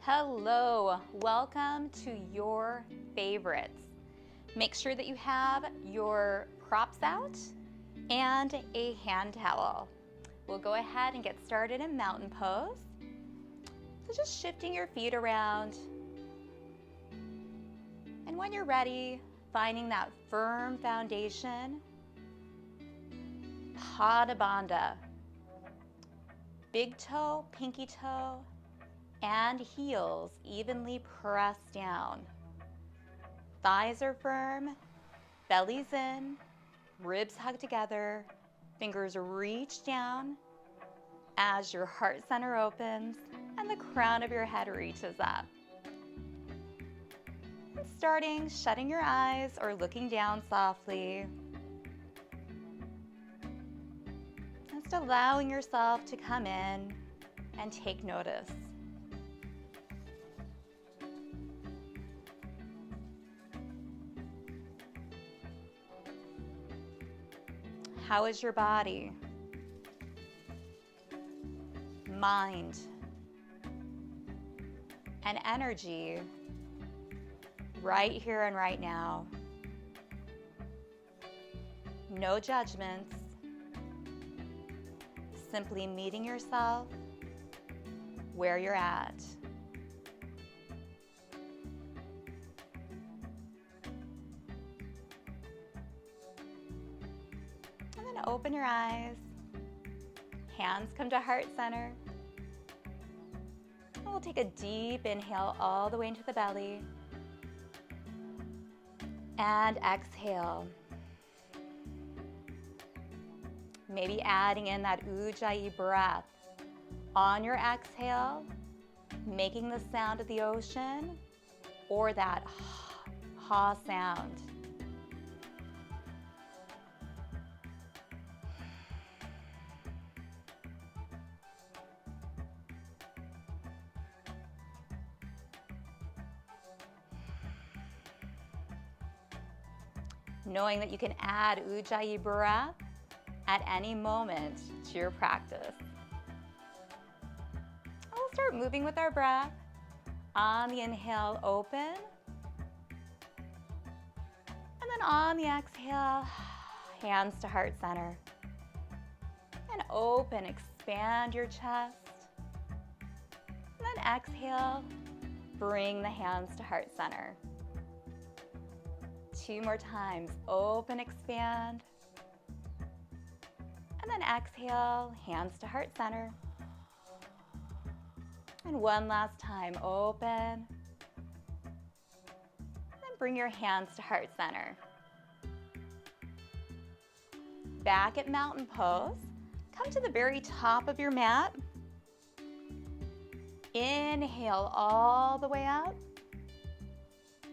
Hello, welcome to your favorites. Make sure that you have your props out and a hand towel. We'll go ahead and get started in mountain pose. So just shifting your feet around. And when you're ready, finding that firm foundation, Pada Bandha. Big toe, pinky toe, and heels evenly pressed down. Thighs are firm, belly's in, ribs hug together, fingers reach down as your heart center opens and the crown of your head reaches up. And starting, shutting your eyes or looking down softly. Just allowing yourself to come in and take notice. How is your body, mind, and energy right here and right now? No judgments, simply meeting yourself where you're at. Open your eyes, hands come to heart center, and we'll take a deep inhale all the way into the belly, and exhale. Maybe adding in that Ujjayi breath on your exhale, making the sound of the ocean, or that ha sound. Knowing that you can add Ujjayi breath at any moment to your practice. We'll start moving with our breath. On the inhale, open. And then on the exhale, hands to heart center. And open, expand your chest. And then exhale, bring the hands to heart center. 2 more times, open, expand, and then exhale, hands to heart center. And one last time, open, and then bring your hands to heart center. Back at mountain pose, come to the very top of your mat. Inhale all the way up.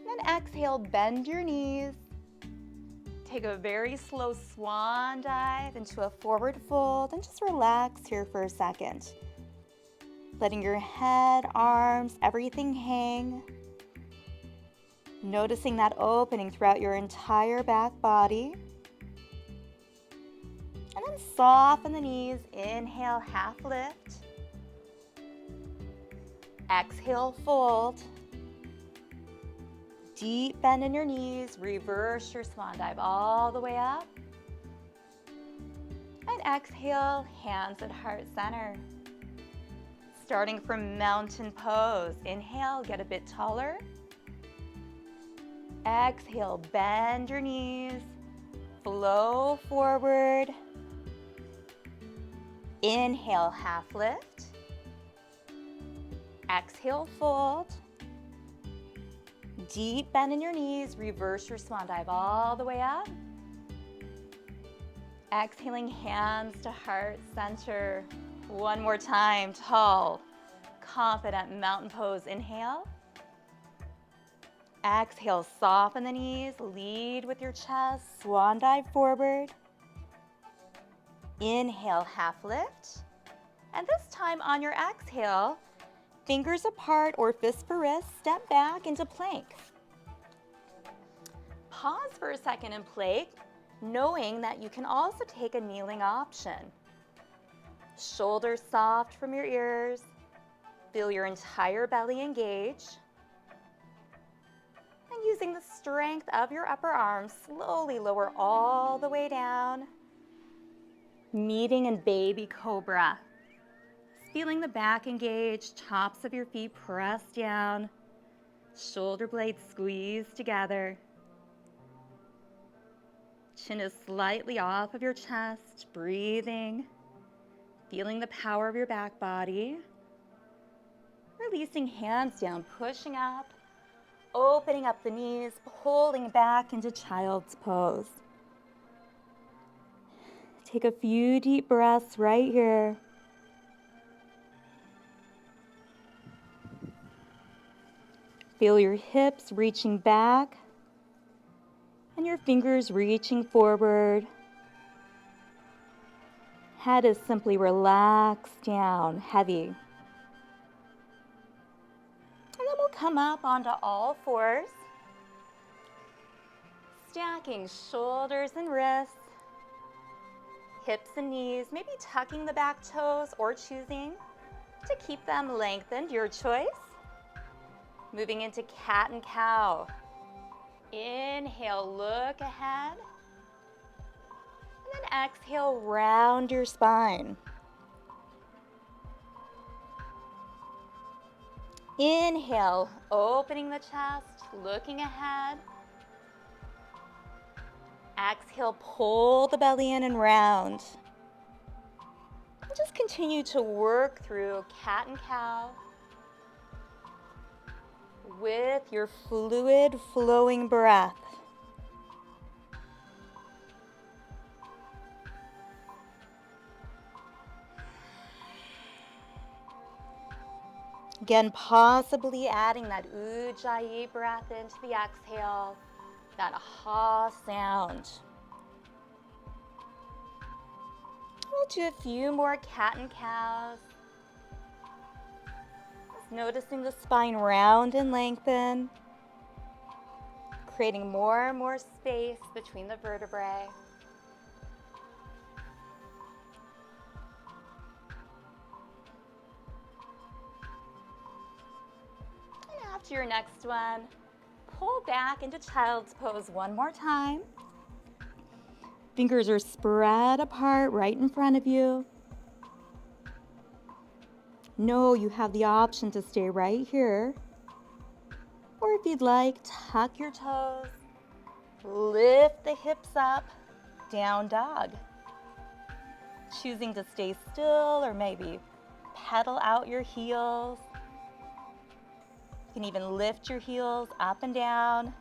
Then exhale, bend your knees. Take a very slow swan dive into a forward fold and just relax here for a second. Letting your head, arms, everything hang. Noticing that opening throughout your entire back body. And then soften the knees. Inhale, half lift. Exhale, fold. Deep bend in your knees, reverse your swan dive all the way up. And exhale, hands at heart center. Starting from mountain pose. Inhale, get a bit taller. Exhale, bend your knees, flow forward. Inhale, half lift. Exhale, fold. Deep bend in your knees, reverse your swan dive all the way up. Exhaling, hands to heart center. One more time, tall, confident mountain pose. Inhale. Exhale, soften the knees, lead with your chest, swan dive forward. Inhale, half lift. And this time on your exhale, fingers apart or fist for wrist, step back into plank. Pause for a second in plank, knowing that you can also take a kneeling option. Shoulders soft from your ears, Feel your entire belly engage. And using the strength of your upper arms, slowly lower all the way down, meeting in baby cobra. Feeling the back engage, tops of your feet press down, shoulder blades squeeze together. Chin is slightly off of your chest, breathing, feeling the power of your back body. Releasing hands down, pushing up, opening up the knees, pulling back into child's pose. Take a few deep breaths right here. Feel your hips reaching back and your fingers reaching forward. Head is simply relaxed down, heavy. And then we'll come up onto all fours, stacking shoulders and wrists, hips and knees, maybe tucking the back toes or choosing to keep them lengthened, your choice. Moving into cat and cow. Inhale, look ahead. And then exhale, round your spine. Inhale, opening the chest, looking ahead. Exhale, pull the belly in and round. And just continue to work through cat and cow with your fluid flowing breath. Again, possibly adding that ujjayi breath into the exhale, that ha sound. We'll do a few more cat and cows. Just noticing the spine round and lengthen, creating more and more space between the vertebrae. To your next one, pull back into child's pose one more time. Fingers are spread apart right in front of you. Know you have the option to stay right here. Or if you'd like, tuck your toes, lift the hips up, down dog. Choosing to stay still or maybe pedal out your heels. You can even lift your heels up and down,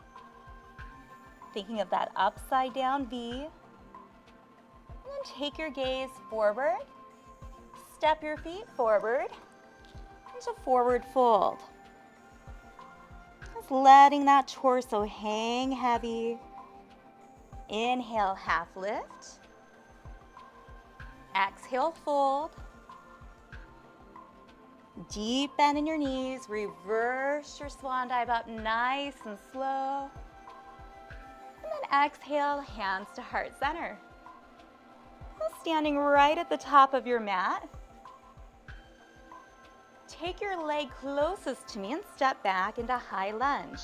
thinking of that upside down V. And then take your gaze forward, step your feet forward into forward fold. Just letting that torso hang heavy. Inhale, half lift. Exhale, fold. Deep bend in your knees, reverse your swan dive up nice and slow. And then exhale, hands to heart center. Standing right at the top of your mat. Take your leg closest to me and step back into high lunge.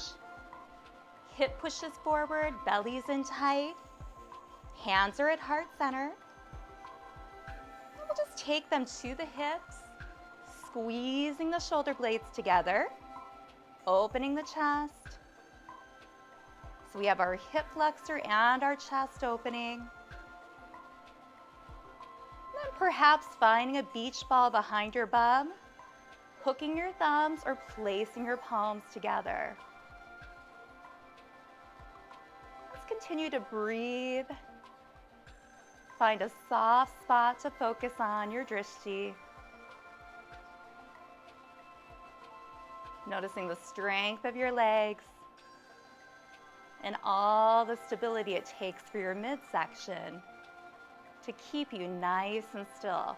Hip pushes forward, belly's in tight. Hands are at heart center. And we'll just take them to the hips. Squeezing the shoulder blades together, opening the chest. So we have our hip flexor and our chest opening. And then perhaps finding a beach ball behind your bum, hooking your thumbs or placing your palms together. Let's continue to breathe. Find a soft spot to focus on your drishti. Noticing the strength of your legs and all the stability it takes for your midsection to keep you nice and still.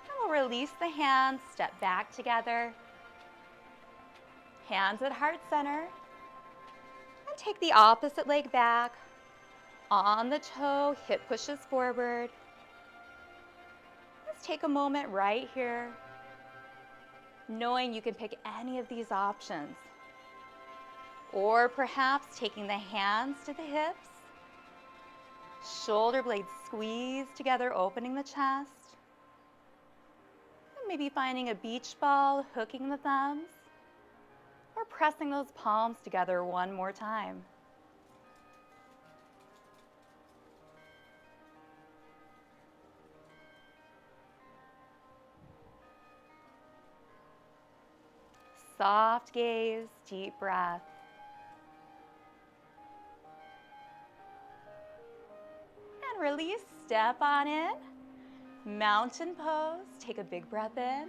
And we'll release the hands, step back together, hands at heart center, and take the opposite leg back, on the toe, hip pushes forward. take a moment right here, knowing you can pick any of these options. Or perhaps taking the hands to the hips, shoulder blades squeeze together, opening the chest. And maybe finding a beach ball, hooking the thumbs, or pressing those palms together one more time. Soft gaze, deep breath. And release, step on in. Mountain pose, take a big breath in.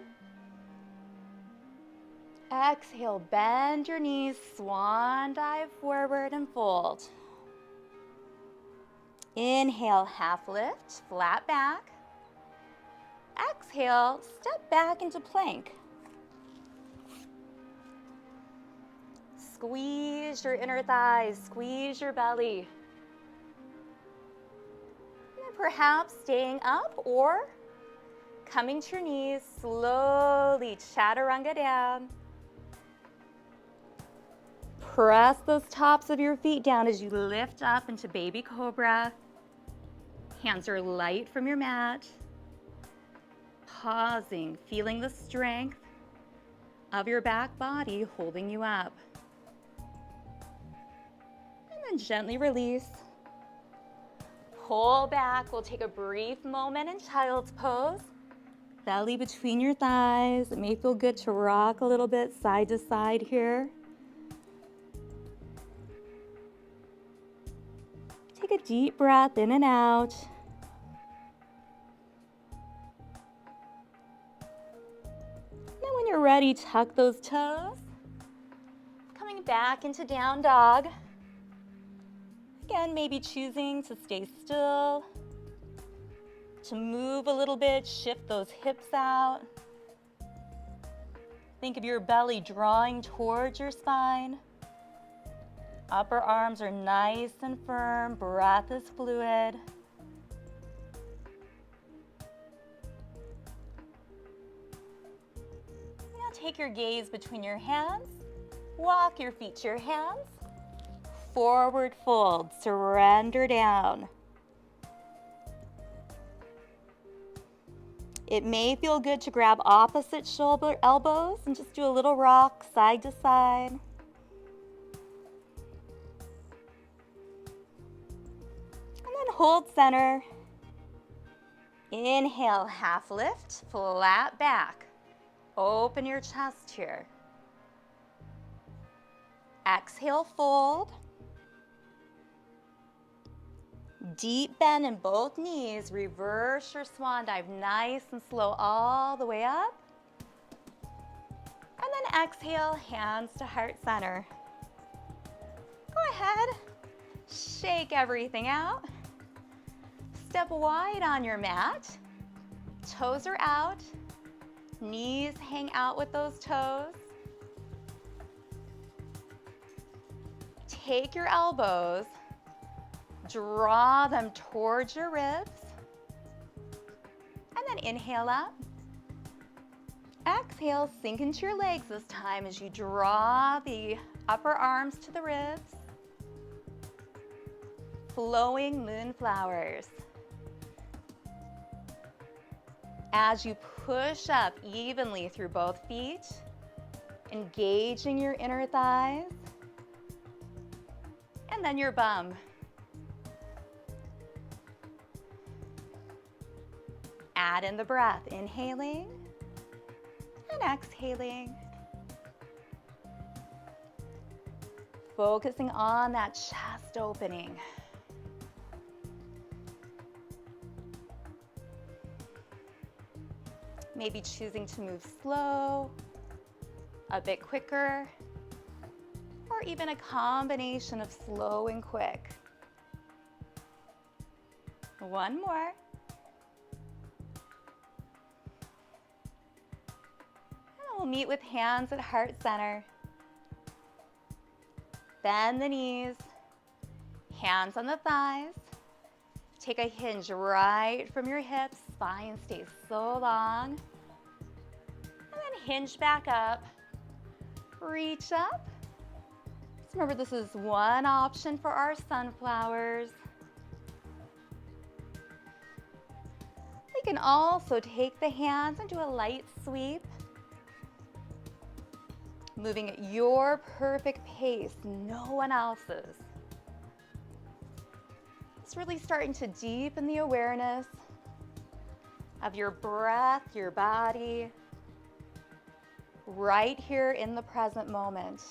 Exhale, bend your knees, swan dive forward and fold. Inhale, half lift, flat back. Exhale, step back into plank. Squeeze your inner thighs, squeeze your belly. And perhaps staying up or coming to your knees, slowly chaturanga down. Press those tops of your feet down as you lift up into baby cobra. Hands are light from your mat. Pausing, feeling the strength of your back body holding you up. And then gently release. Pull back. We'll take a brief moment in child's pose. Belly between your thighs. It may feel good to rock a little bit side to side here. Take a deep breath in and out. Then when you're ready, tuck those toes. Coming back into down dog. Again, maybe choosing to stay still, to move a little bit, shift those hips out. Think of your belly drawing towards your spine. Upper arms are nice and firm, breath is fluid. Now take your gaze between your hands, walk your feet to your hands, forward fold, surrender down. It may feel good to grab opposite shoulder elbows and just do a little rock side to side. Hold center. Inhale, half lift, flat back. Open your chest here. Exhale, fold. Deep bend in both knees. Reverse your swan dive nice and slow all the way up. And then exhale, hands to heart center. Go ahead, shake everything out. Step wide on your mat, toes are out, knees hang out with those toes. Take your elbows, draw them towards your ribs, and then inhale up. Exhale, sink into your legs this time as you draw the upper arms to the ribs. Flowing moonflowers. As you push up evenly through both feet, engaging your inner thighs, and then your bum. Add in the breath, inhaling and exhaling. Focusing on that chest opening. Maybe choosing to move slow, a bit quicker, or even a combination of slow and quick. One more. And we'll meet with hands at heart center. Bend the knees, hands on the thighs. Take a hinge right from your hips. spine stays so long. And then hinge back up, reach up. So remember, this is one option for our sunflowers. We can also take the hands and do a light sweep, moving at your perfect pace, no one else's. It's really starting to deepen the awareness of your breath, your body, right here in the present moment.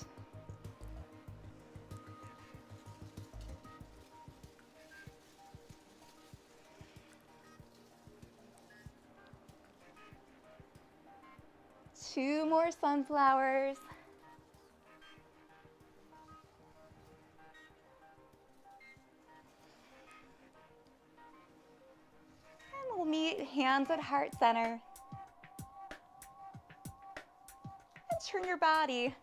Two more sunflowers. And we'll meet hands at heart center. And turn your body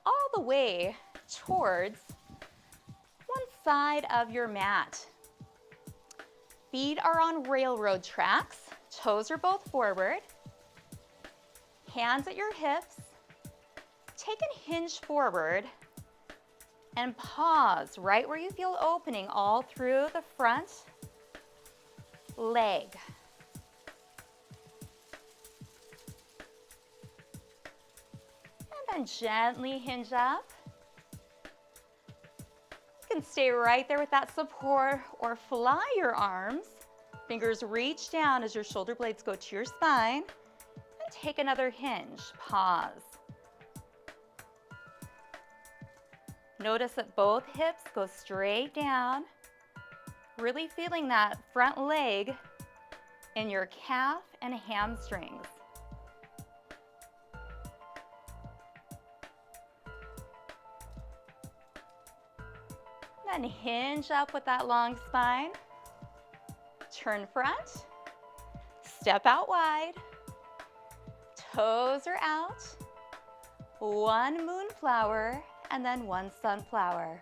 all the way towards one side of your mat. Feet are on railroad tracks. Toes are both forward. Hands at your hips. Take a hinge forward and pause right where you feel opening all through the front leg. And then gently hinge up. You can stay right there with that support or fly your arms. Fingers reach down as your shoulder blades go to your spine. Take another hinge, pause. Notice that both hips go straight down, really feeling that front leg in your calf and hamstrings. Then hinge up with that long spine, turn front, step out wide. Toes are out, one moonflower, and then one sunflower.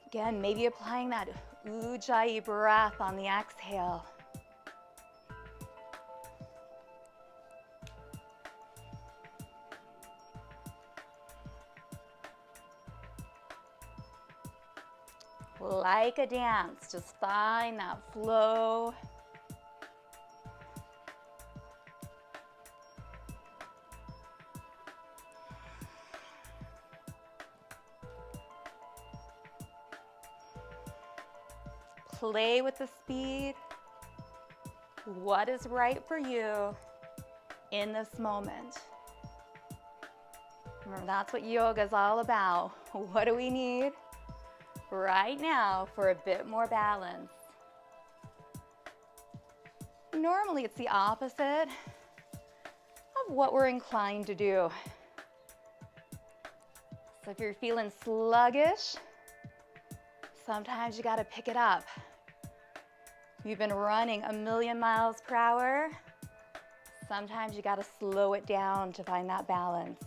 Again, maybe applying that ujjayi breath on the exhale. Like a dance, just find that flow. Play with the speed. What is right for you in this moment? Remember, that's what yoga is all about. What do we need right now for a bit more balance? Normally it's the opposite of what we're inclined to do. So if you're feeling sluggish, sometimes you got to pick it up. You've been running a million miles per hour. Sometimes you got to slow it down to find that balance.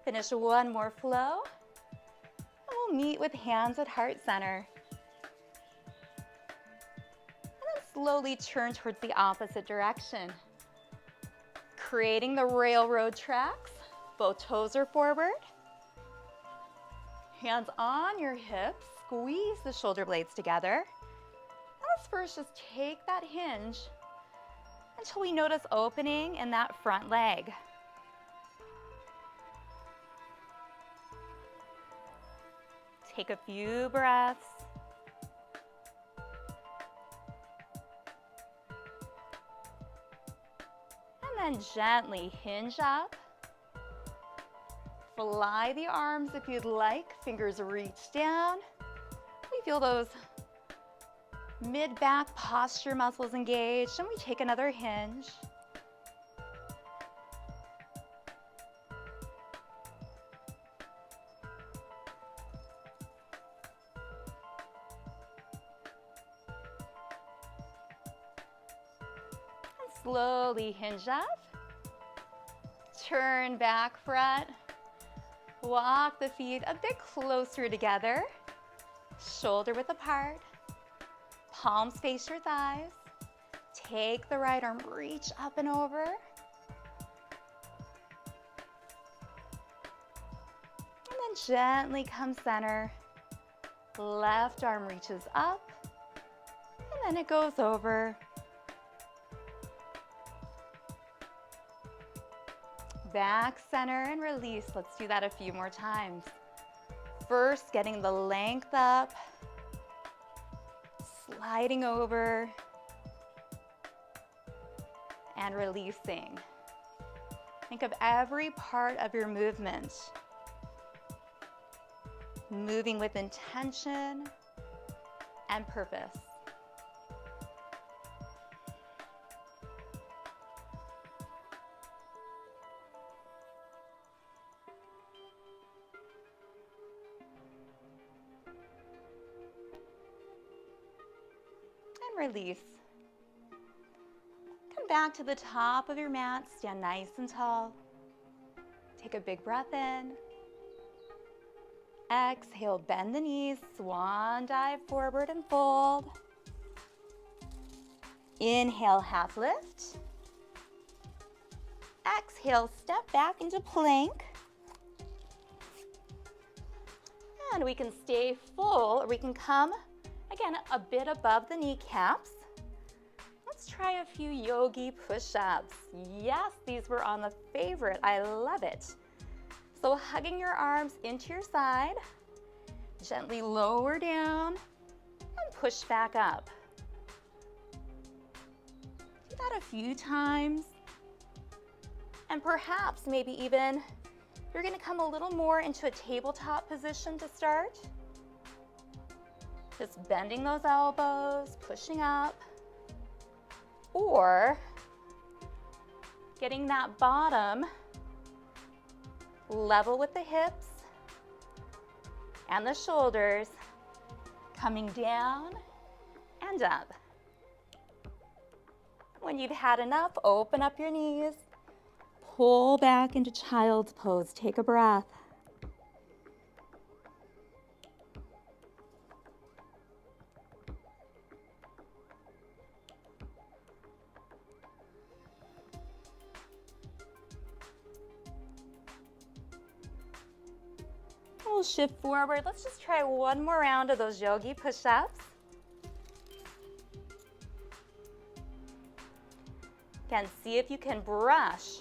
Finish one more flow, and we'll meet with hands at heart center. And then slowly turn towards the opposite direction. Creating the railroad tracks, both toes are forward. Hands on your hips, squeeze the shoulder blades together. And let's first just take that hinge until we notice opening in that front leg. Take a few breaths. And then gently hinge up. Fly the arms if you'd like. Fingers reach down. We feel those mid-back posture muscles engaged, and we take another hinge. Slowly hinge up. Turn back front. Walk the feet a bit closer together. Shoulder width apart. Palms face your thighs. Take the right arm, reach up and over. And then gently come center. Left arm reaches up. And then it goes over. Back center and release. Let's do that a few more times. First, getting the length up. Sliding over. And releasing. Think of every part of your movement. Moving with intention and purpose. And release. Come back to the top of your mat, stand nice and tall. Take a big breath in. Exhale, bend the knees, swan dive forward and fold. Inhale, half lift. Exhale, step back into plank. And we can stay full, or we can come, again, a bit above the kneecaps. Let's try a few yogi push-ups. Yes, these were on the favorite. I love it. So hugging your arms into your side, gently lower down and push back up. Do that a few times. And perhaps maybe even you're going to come a little more into a tabletop position to start. Just bending those elbows, pushing up. Or getting that bottom level with the hips and the shoulders, coming down and up. When you've had enough, open up your knees, pull back into child's pose, take a breath. We'll shift forward. Let's just try one more round of those yogi push-ups. Again, see if you can brush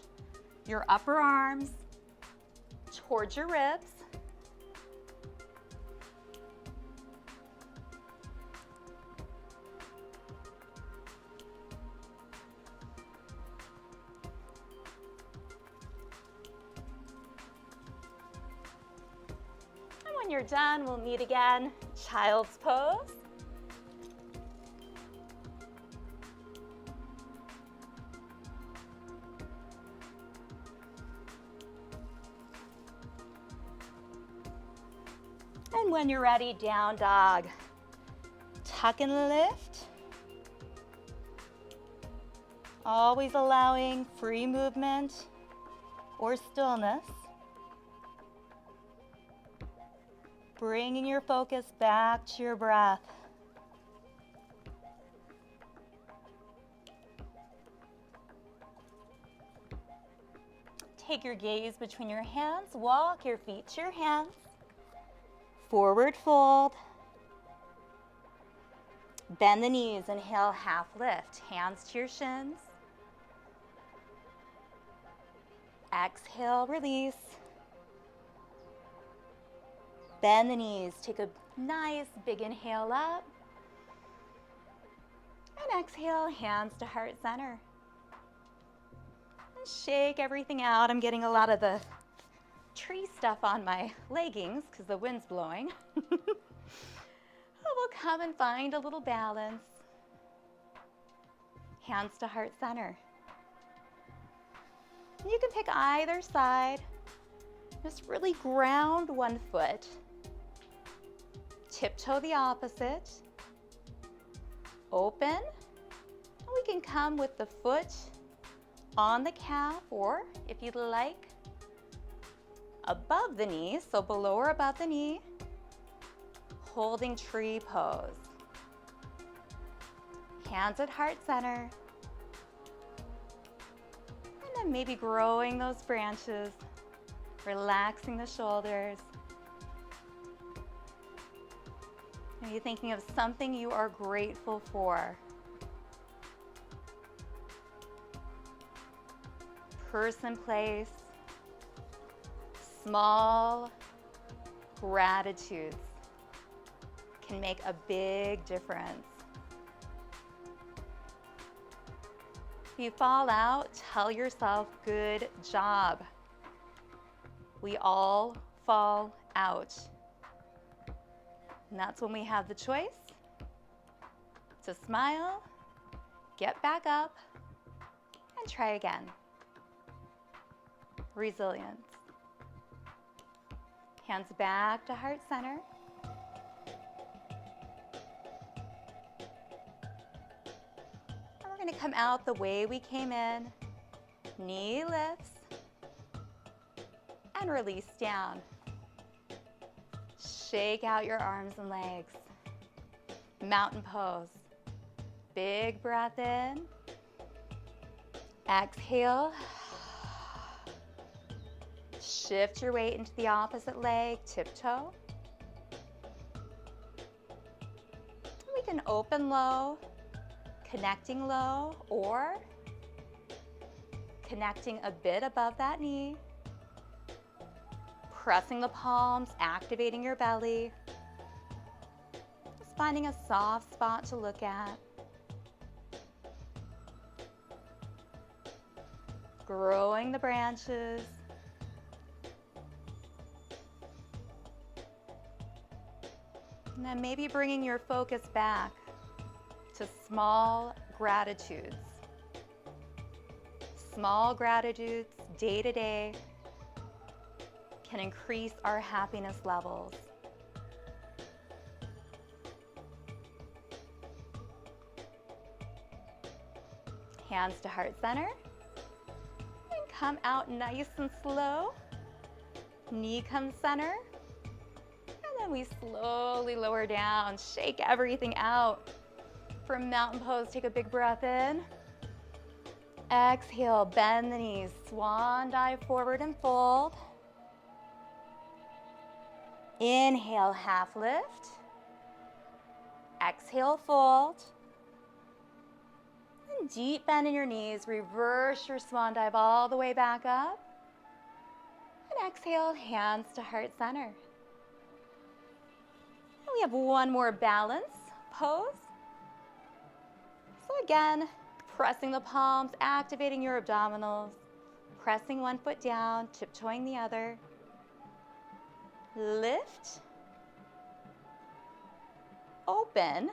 your upper arms towards your ribs. When you're done, we'll meet again, child's pose. And when you're ready, down dog. Tuck and lift. Always allowing free movement or stillness. Bringing your focus back to your breath. Take your gaze between your hands, walk your feet to your hands. Forward fold. Bend the knees, inhale, half lift, hands to your shins. Exhale, release. Bend the knees, take a nice big inhale up. And exhale, hands to heart center. And shake everything out. I'm getting a lot of the tree stuff on my leggings because the wind's blowing. We'll come and find a little balance. Hands to heart center. You can pick either side. Just really ground one foot. Tiptoe the opposite. Open. And we can come with the foot on the calf, or if you'd like, above the knee, so below or above the knee, holding tree pose. Hands at heart center. And then maybe growing those branches, relaxing the shoulders. Maybe thinking of something you are grateful for. Person, place, small gratitudes can make a big difference. If you fall out, tell yourself, good job. We all fall out. And that's when we have the choice to smile, get back up, and try again. Resilience. Hands back to heart center. And we're going to come out the way we came in. Knee lifts and release down. Shake out your arms and legs. Mountain pose. Big breath in. Exhale. Shift your weight into the opposite leg, tiptoe. We can open low, connecting low, or connecting a bit above that knee. Pressing the palms, activating your belly. Just finding a soft spot to look at. Growing the branches. And then maybe bringing your focus back to small gratitudes. Small gratitudes, day to day, can increase our happiness levels. Hands to heart center. And come out nice and slow. Knee comes center. And then we slowly lower down, shake everything out. From mountain pose, take a big breath in. Exhale, bend the knees, swan dive forward and fold. Inhale, half lift. Exhale, fold. And deep bend in your knees, reverse your swan dive all the way back up. And exhale, hands to heart center. We have one more balance pose. So again, pressing the palms, activating your abdominals, pressing one foot down, tiptoeing the other. Lift, open, and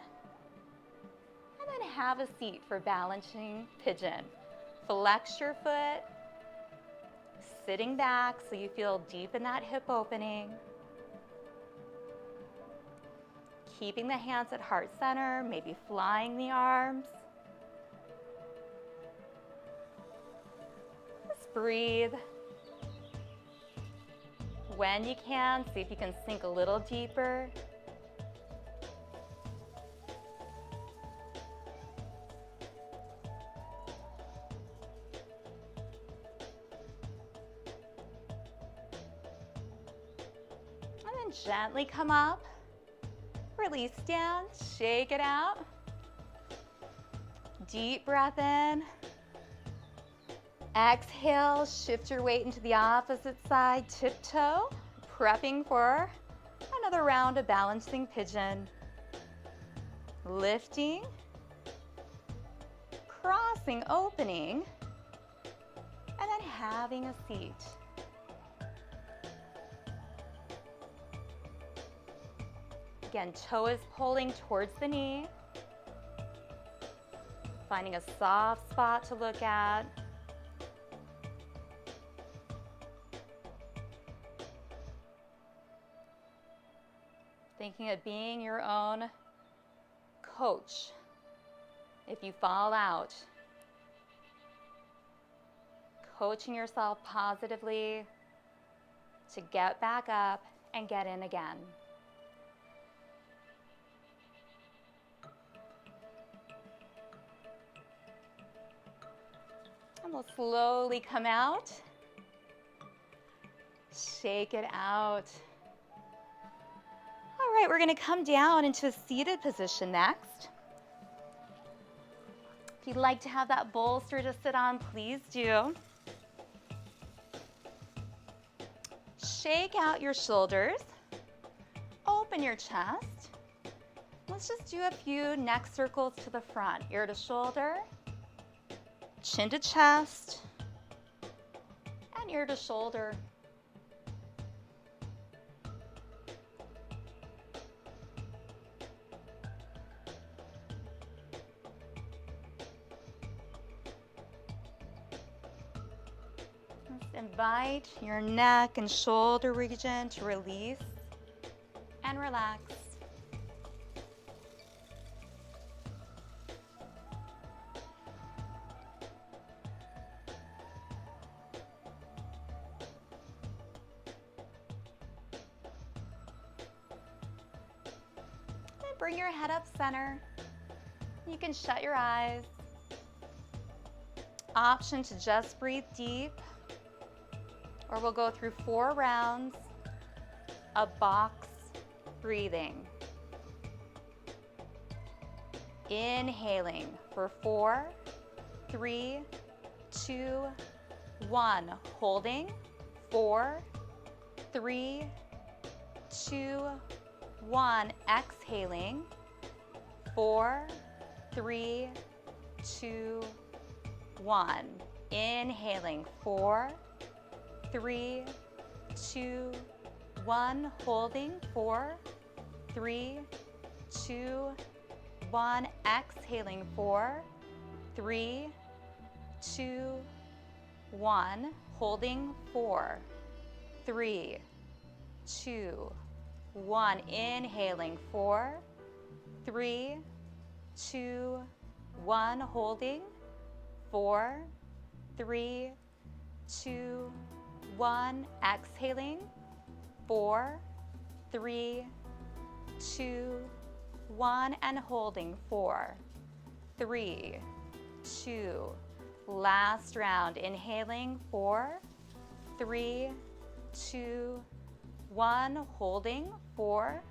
then have a seat for balancing pigeon. Flex your foot, sitting back so you feel deep in that hip opening. Keeping the hands at heart center, maybe flying the arms. Just breathe. When you can, see if you can sink a little deeper. And then gently come up, release down, shake it out. Deep breath in. Exhale, shift your weight into the opposite side, tiptoe, prepping for another round of balancing pigeon. Lifting, crossing, opening, and then having a seat. Again, toe is pulling towards the knee, finding a soft spot to look at. Thinking of being your own coach. If you fall out, coaching yourself positively to get back up and get in again. And we'll slowly come out. Shake it out. All right, we're going to come down into a seated position next. If you'd like to have that bolster to sit on, please do. Shake out your shoulders. Open your chest. Let's just do a few neck circles to the front. Ear to shoulder, chin to chest, and ear to shoulder. Invite your neck and shoulder region to release and relax. And bring your head up center. You can shut your eyes. Option to just breathe deep, or we'll go through 4 rounds of box breathing. Inhaling for 4, 3, 2, 1. Holding, 4, 3, 2, 1. Exhaling, 4, 3, 2, 1. Inhaling, 4, 3, 2, 1. Holding, 4, 3, 2, 1. Exhaling, 4, 3, 2, 1. Holding, 4, 3, 2, 1. Inhaling, 4, 3, 2, 1. Holding, 4, 3, 2, 1. Exhaling, 4, 3, 2, 1. And holding, 4, 3, 2. Last round. Inhaling, 4, 3, 2, 1. Holding, 4,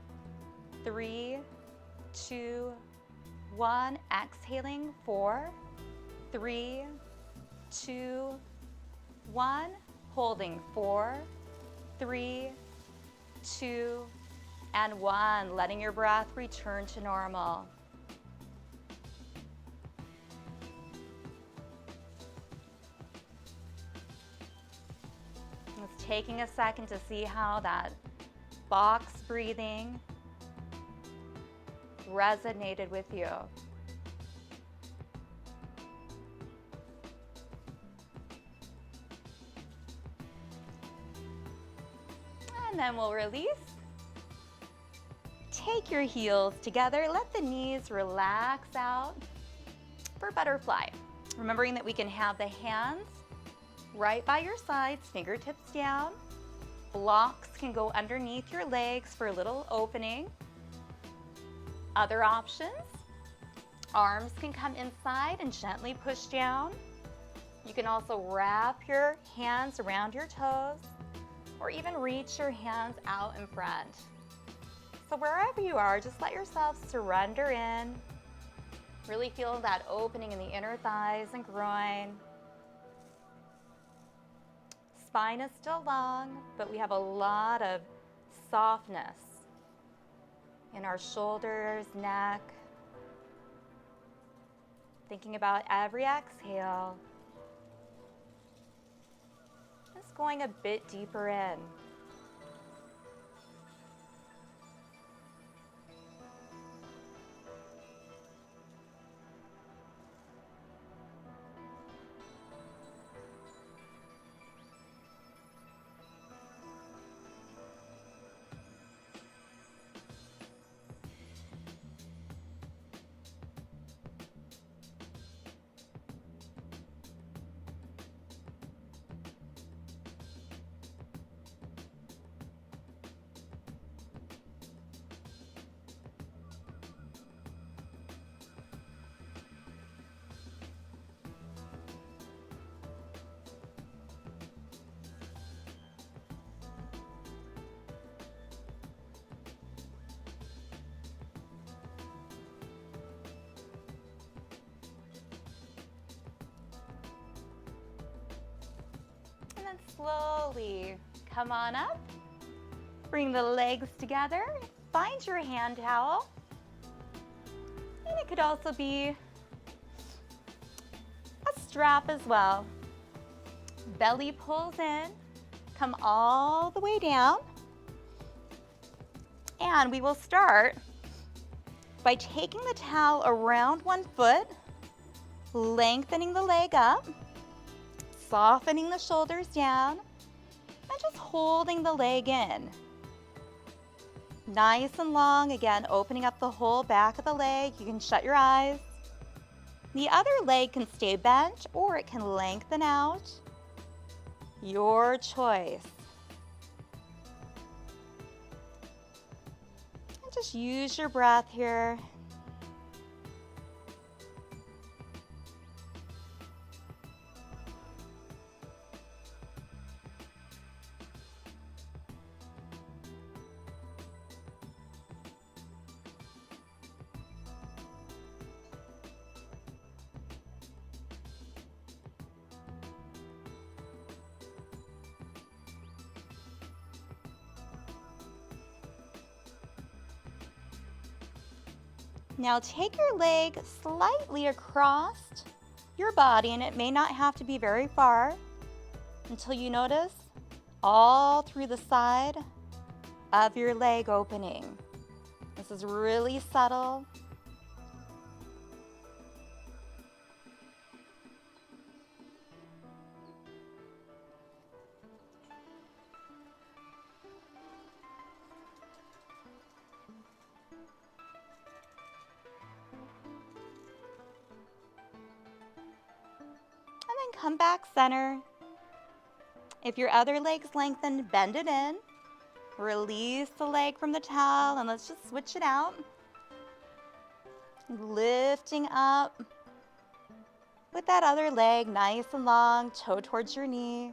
3, 2, 1. Exhaling, 4, 3, 2, 1. Holding, 4, 3, 2, and 1. Letting your breath return to normal. Just taking a second to see how that box breathing resonated with you. And then we'll release. Take your heels together. Let the knees relax out for butterfly. Remembering that we can have the hands right by your sides, fingertips down. Blocks can go underneath your legs for a little opening. Other options, arms can come inside and gently push down. You can also wrap your hands around your toes, or even reach your hands out in front. So wherever you are, just let yourself surrender in. Really feel that opening in the inner thighs and groin. Spine is still long, but we have a lot of softness in our shoulders, neck. Thinking about every exhale. Just going a bit deeper in. slowly come on up. Bring the legs together. Find your hand towel. And it could also be a strap as well. Belly pulls in. Come all the way down. And we will start by taking the towel around one foot, lengthening the leg up, softening the shoulders down, and just holding the leg in. Nice and long, again, opening up the whole back of the leg. You can shut your eyes. The other leg can stay bent or it can lengthen out. Your choice. And just use your breath here. Now take your leg slightly across your body, and it may not have to be very far, until you notice all through the side of your leg opening. This is really subtle. Come back center. If your other leg's lengthened, bend it in. Release the leg from the towel and let's just switch it out. Lifting up with that other leg nice and long, toe towards your knee.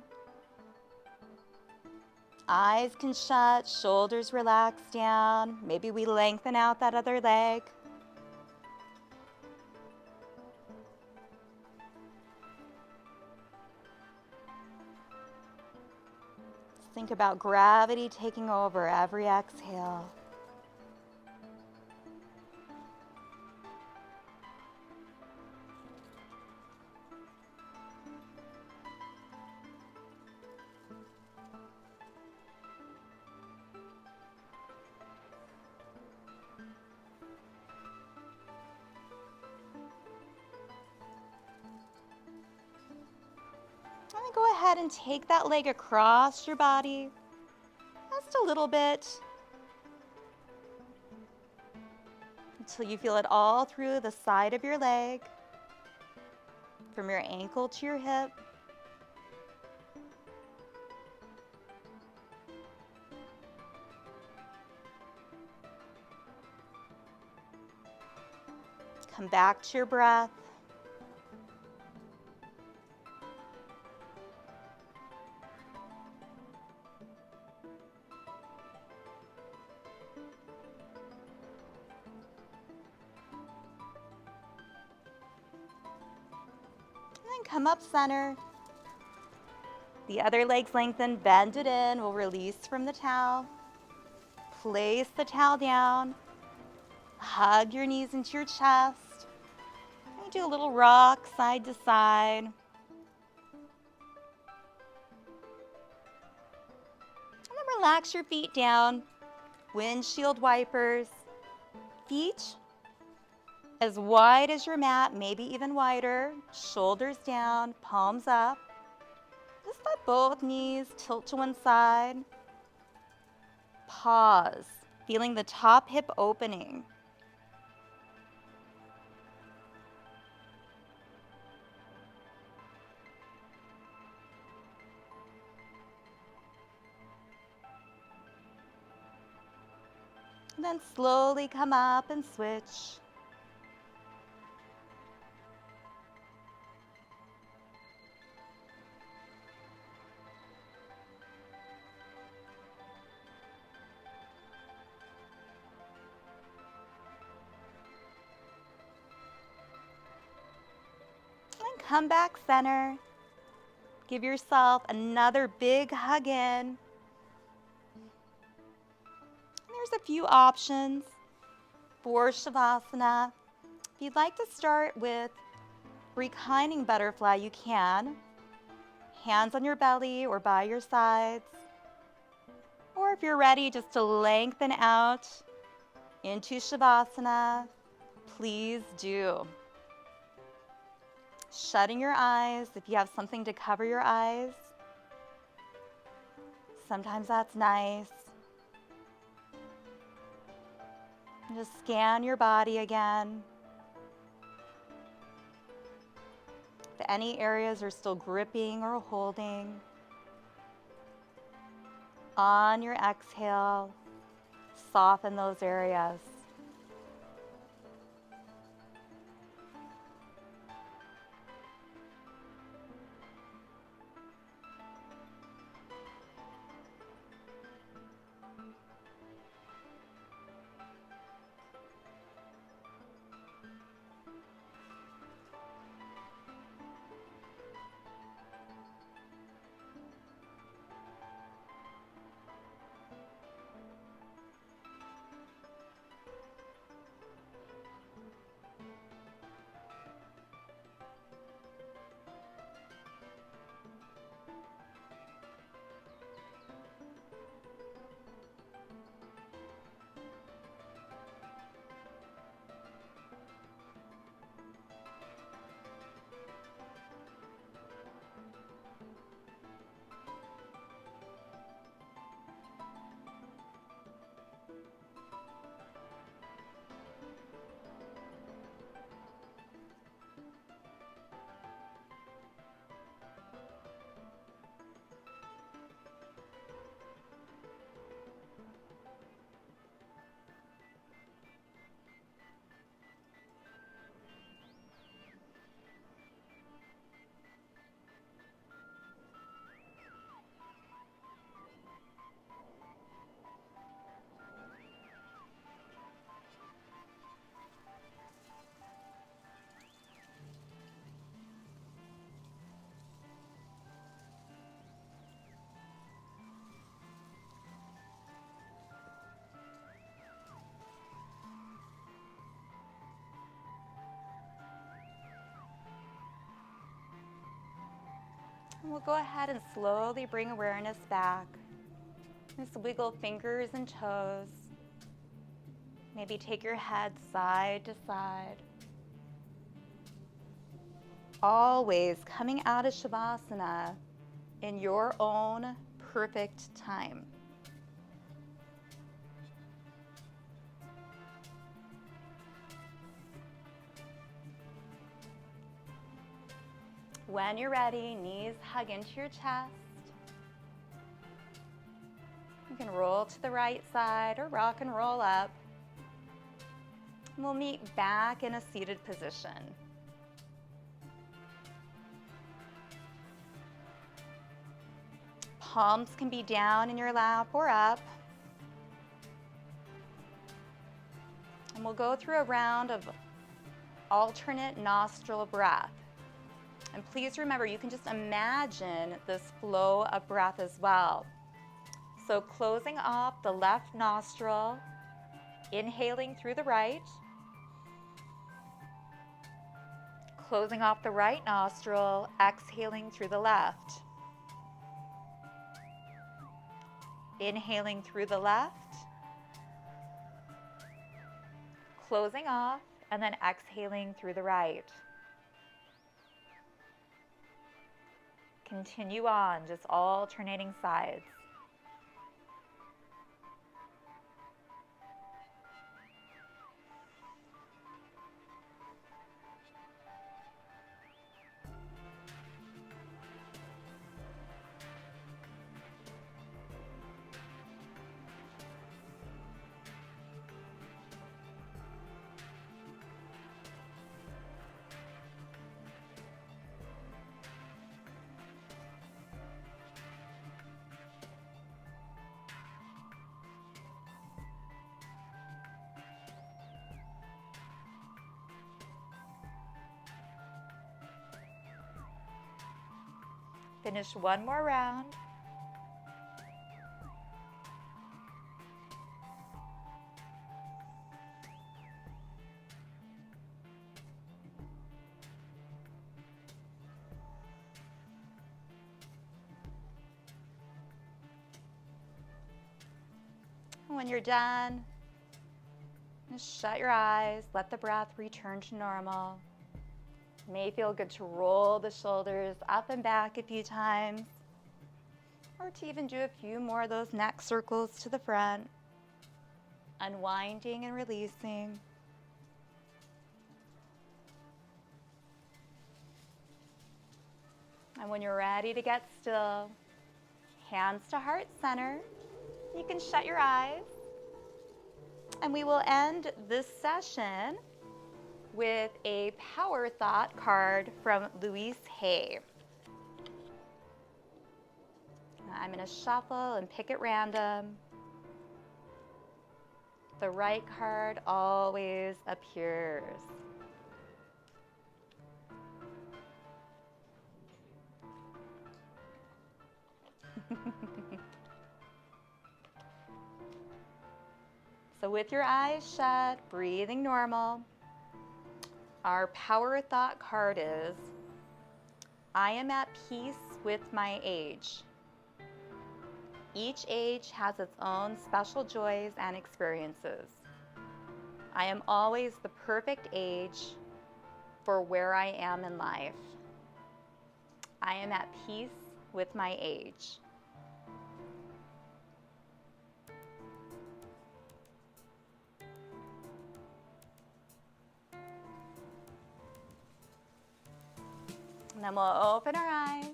Eyes can shut, shoulders relax down. Maybe we lengthen out that other leg. Think about gravity taking over every exhale. And then go ahead and take that leg across your body just a little bit until you feel it all through the side of your leg, from your ankle to your hip. Come back to your breath. Come up center. The other leg's lengthened, bend it in. We'll release from the towel. Place the towel down. Hug your knees into your chest. And do a little rock side to side. And then relax your feet down. Windshield wipers. Feet as wide as your mat, maybe even wider. Shoulders down, palms up. Just let both knees tilt to one side. Pause, feeling the top hip opening. And then slowly come up and switch. Come back center. Give yourself another big hug in. There's a few options for Shavasana. If you'd like to start with reclining butterfly, you can. Hands on your belly or by your sides. Or if you're ready just to lengthen out into Shavasana, please do. Shutting your eyes if you have something to cover your eyes. Sometimes that's nice. Just scan your body again. If any areas are still gripping or holding, on your exhale, soften those areas. And we'll go ahead and slowly bring awareness back. Just wiggle fingers and toes. Maybe take your head side to side. Always coming out of Shavasana in your own perfect time. When you're ready, knees hug into your chest. You can roll to the right side or rock and roll up. We'll meet back in a seated position. Palms can be down in your lap or up. And we'll go through a round of alternate nostril breath. And please remember, you can just imagine this flow of breath as well. So closing off the left nostril, inhaling through the right. Closing off the right nostril, exhaling through the left. Inhaling through the left. Closing off, and then exhaling through the right. Continue on, just alternating sides. Finish one more round. When you're done, just shut your eyes, let the breath return to normal. It may feel good to roll the shoulders up and back a few times, or to even do a few more of those neck circles to the front, unwinding and releasing. And when you're ready to get still, hands to heart center. You can shut your eyes. And we will end this session with a power thought card from Louise Hay. I'm going to shuffle and pick at random. The right card always appears. So with your eyes shut, breathing normal, our power thought card is, I am at peace with my age. Each age has its own special joys and experiences. I am always the perfect age for where I am in life. I am at peace with my age. And then we'll open our eyes,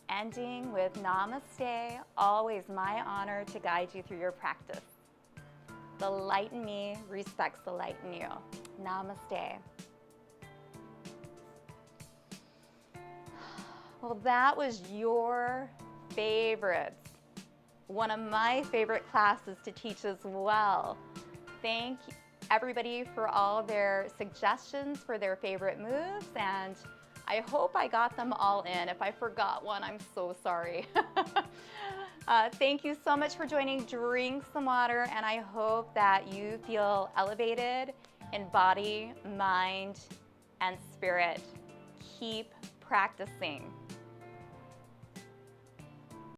ending with namaste, always my honor to guide you through your practice. The light in me respects the light in you. Namaste. Well, that was your favorites. One of my favorite classes to teach as well. Thank you everybody for all their suggestions for their favorite moves, and I hope I got them all in. If I forgot one, I'm so sorry. Thank you so much for joining. Drink some water, and I hope that you feel elevated in body, mind, and spirit. Keep practicing.